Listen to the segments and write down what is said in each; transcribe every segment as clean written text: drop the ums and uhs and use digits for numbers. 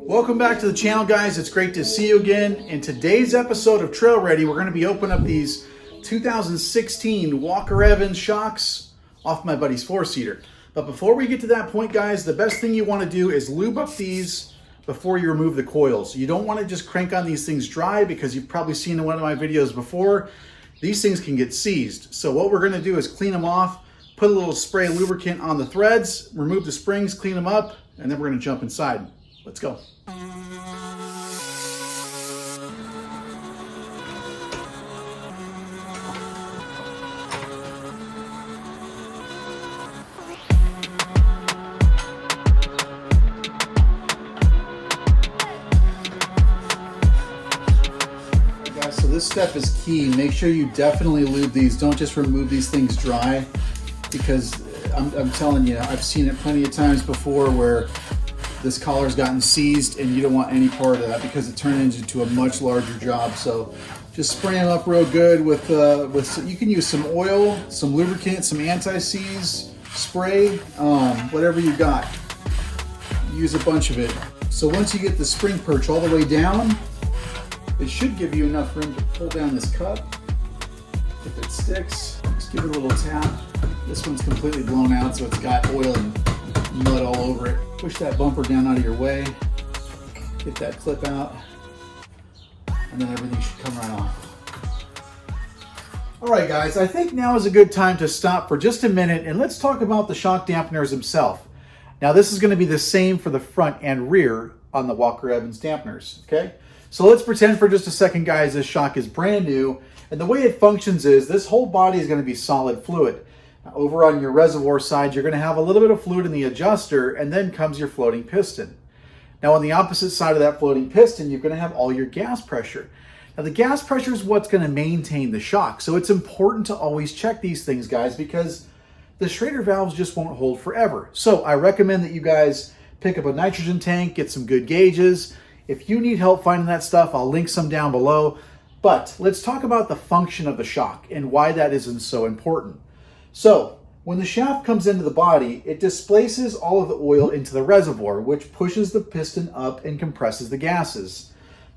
Welcome back to the channel, guys. It's great to see you again. In today's episode of Trail Ready, we're going to be opening up these 2016 Walker Evans shocks off my buddy's four-seater. But before we get to that point, guys, the best thing you want to do is lube up these before you remove the coils. You don't want to just crank on these things dry because you've probably seen in one of my videos before, these things can get seized. So what we're going to do is clean them off, put a little spray lubricant on the threads, remove the springs, clean them up, and then we're going to jump inside. Let's go. So this step is key. Make sure you definitely lube these. Don't just remove these things dry, because I'm telling you, I've seen it plenty of times before where this collar's gotten seized and you don't want any part of that because it turns into a much larger job. So just spray them up real good with you can use some oil, some lubricant, some anti-seize spray, whatever you got. Use a bunch of it. So once you get the spring perch all the way down, it should give you enough room to pull down this cup. If it sticks, just give it a little tap. This one's completely blown out, so it's got oil and mud all over it. Push that bumper down out of your way. Get that clip out. And then everything should come right off. All right, guys, I think now is a good time to stop for just a minute and let's talk about the shock dampeners themselves. Now, this is going to be the same for the front and rear on the Walker Evans dampeners, okay? So let's pretend for just a second, guys, this shock is brand new. And the way it functions is this whole body is going to be solid fluid. Now, over on your reservoir side, you're going to have a little bit of fluid in the adjuster, and then comes your floating piston. Now, on the opposite side of that floating piston, you're going to have all your gas pressure. Now, the gas pressure is what's going to maintain the shock. So it's important to always check these things, guys, because the Schrader valves just won't hold forever. So I recommend that you guys pick up a nitrogen tank, get some good gauges. If you need help finding that stuff, I'll link some down below. But let's talk about the function of the shock and why that isn't so important. So when the shaft comes into the body, it displaces all of the oil into the reservoir, which pushes the piston up and compresses the gases.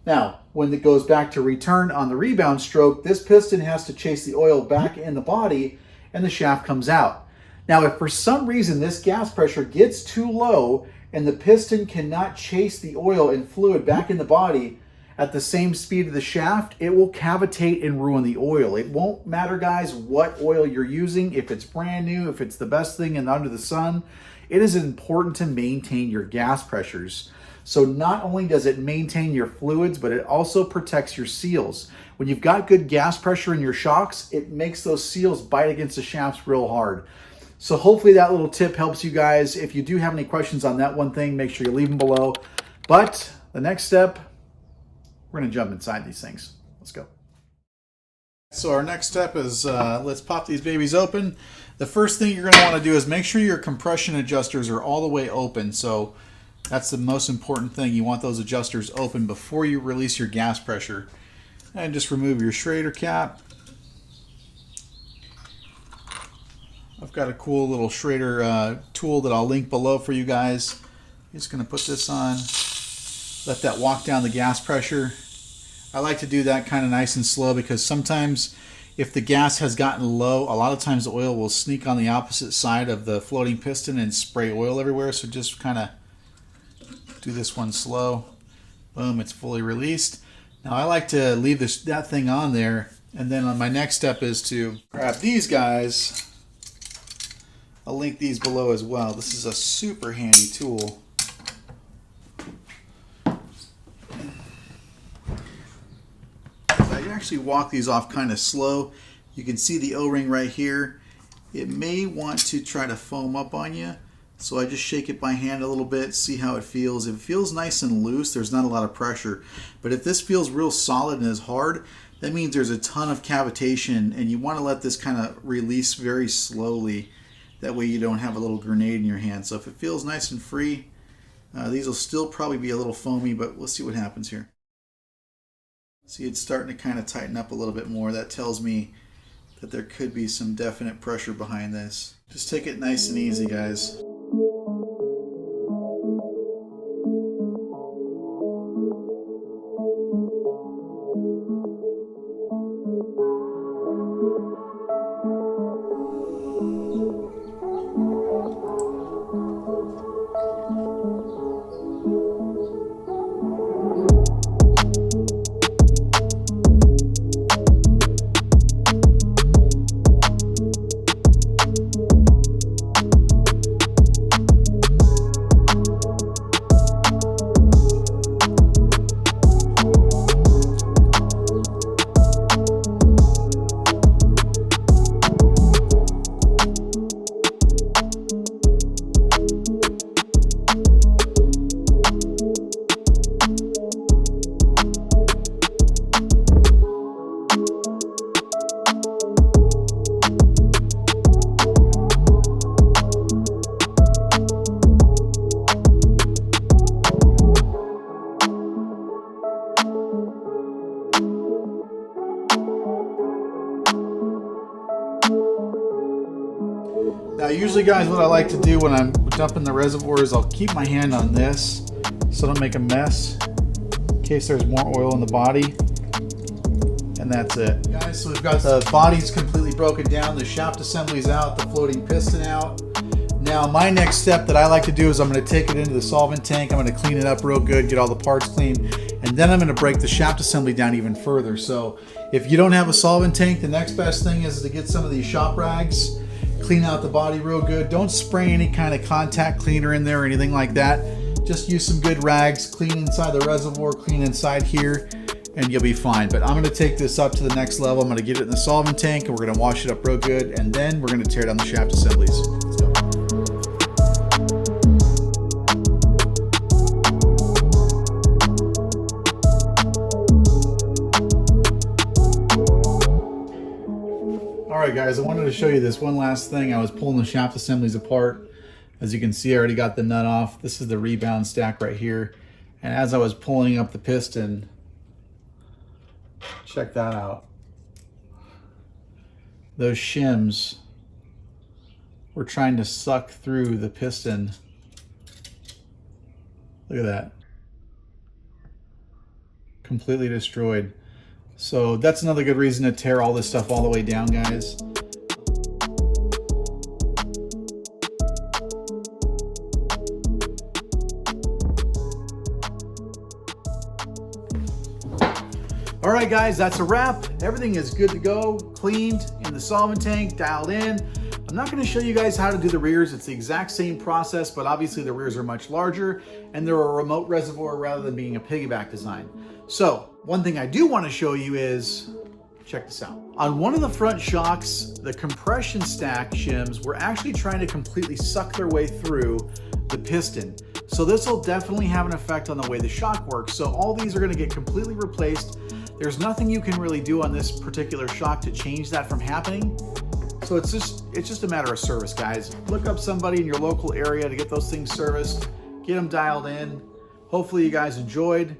Now, when it goes back to return on the rebound stroke, this piston has to chase the oil back in the body and the shaft comes out. Now, if for some reason this gas pressure gets too low and the piston cannot chase the oil and fluid back in the body at the same speed of the shaft, it will cavitate and ruin the oil. It won't matter, guys, what oil you're using, if it's brand new, if it's the best thing and under the sun. It is important to maintain your gas pressures. So not only does it maintain your fluids, but it also protects your seals. When you've got good gas pressure in your shocks, it makes those seals bite against the shafts real hard. So hopefully that little tip helps you guys. If you do have any questions on that one thing, make sure you leave them below. But the next step, we're going to jump inside these things. Let's go. So our next step is let's pop these babies open. The first thing you're going to want to do is make sure your compression adjusters are all the way open. So that's the most important thing. You want those adjusters open before you release your gas pressure. And just remove your Schrader cap. I've got a cool little Schrader tool that I'll link below for you guys. I'm just going to put this on. Let that walk down the gas pressure. I like to do that kind of nice and slow because sometimes if the gas has gotten low, a lot of times the oil will sneak on the opposite side of the floating piston and spray oil everywhere. So just kind of do this one slow. Boom, it's fully released. Now I like to leave that thing on there, and then on my next step is to grab these guys. I'll link these below as well. This is a super handy tool. I actually walk these off kind of slow. You can see the O-ring right here. It may want to try to foam up on you. So I just shake it by hand a little bit, see how it feels. If it feels nice and loose, there's not a lot of pressure. But if this feels real solid and is hard, that means there's a ton of cavitation, and you want to let this kind of release very slowly. That way you don't have a little grenade in your hand. So if it feels nice and free, these will still probably be a little foamy, but let's see what happens here. See, it's starting to kind of tighten up a little bit more. That tells me that there could be some definite pressure behind this. Just take it nice and easy, guys. Now usually guys, what I like to do when I'm dumping the reservoir is I'll keep my hand on this so I don't make a mess in case there's more oil in the body. And that's it. Guys, so we've got the bodies completely broken down, the shaft assembly's out, the floating piston out. Now my next step that I like to do is I'm going to take it into the solvent tank, I'm going to clean it up real good, get all the parts clean, and then I'm going to break the shaft assembly down even further. So if you don't have a solvent tank, the next best thing is to get some of these shop rags, clean out the body real good. Don't spray any kind of contact cleaner in there or anything like that. Just use some good rags, clean inside the reservoir, clean inside here, and you'll be fine. But I'm going to take this up to the next level. I'm going to get it in the solvent tank and we're going to wash it up real good, and then we're going to tear down the shaft assemblies. Let's go. Alright guys, I wanted to show you this one last thing. I was pulling the shaft assemblies apart. As you can see, I already got the nut off. This is the rebound stack right here. And as I was pulling up the piston, check that out. Those shims were trying to suck through the piston. Look at that. Completely destroyed. So that's another good reason to tear all this stuff all the way down, guys. All right, guys, that's a wrap. Everything is good to go, cleaned in the solvent tank, dialed in. I'm not gonna show you guys how to do the rears. It's the exact same process, but obviously the rears are much larger and they're a remote reservoir rather than being a piggyback design. So one thing I do want to show you is, check this out. On one of the front shocks, the compression stack shims were actually trying to completely suck their way through the piston. So this will definitely have an effect on the way the shock works. So all these are going to get completely replaced. There's nothing you can really do on this particular shock to change that from happening. So it's just a matter of service, guys. Look up somebody in your local area to get those things serviced, get them dialed in. Hopefully you guys enjoyed.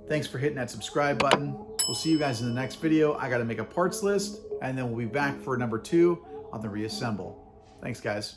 Thanks for hitting that subscribe button. We'll see you guys in the next video. I got to make a parts list, and then we'll be back for number 2 on the reassemble. Thanks, guys.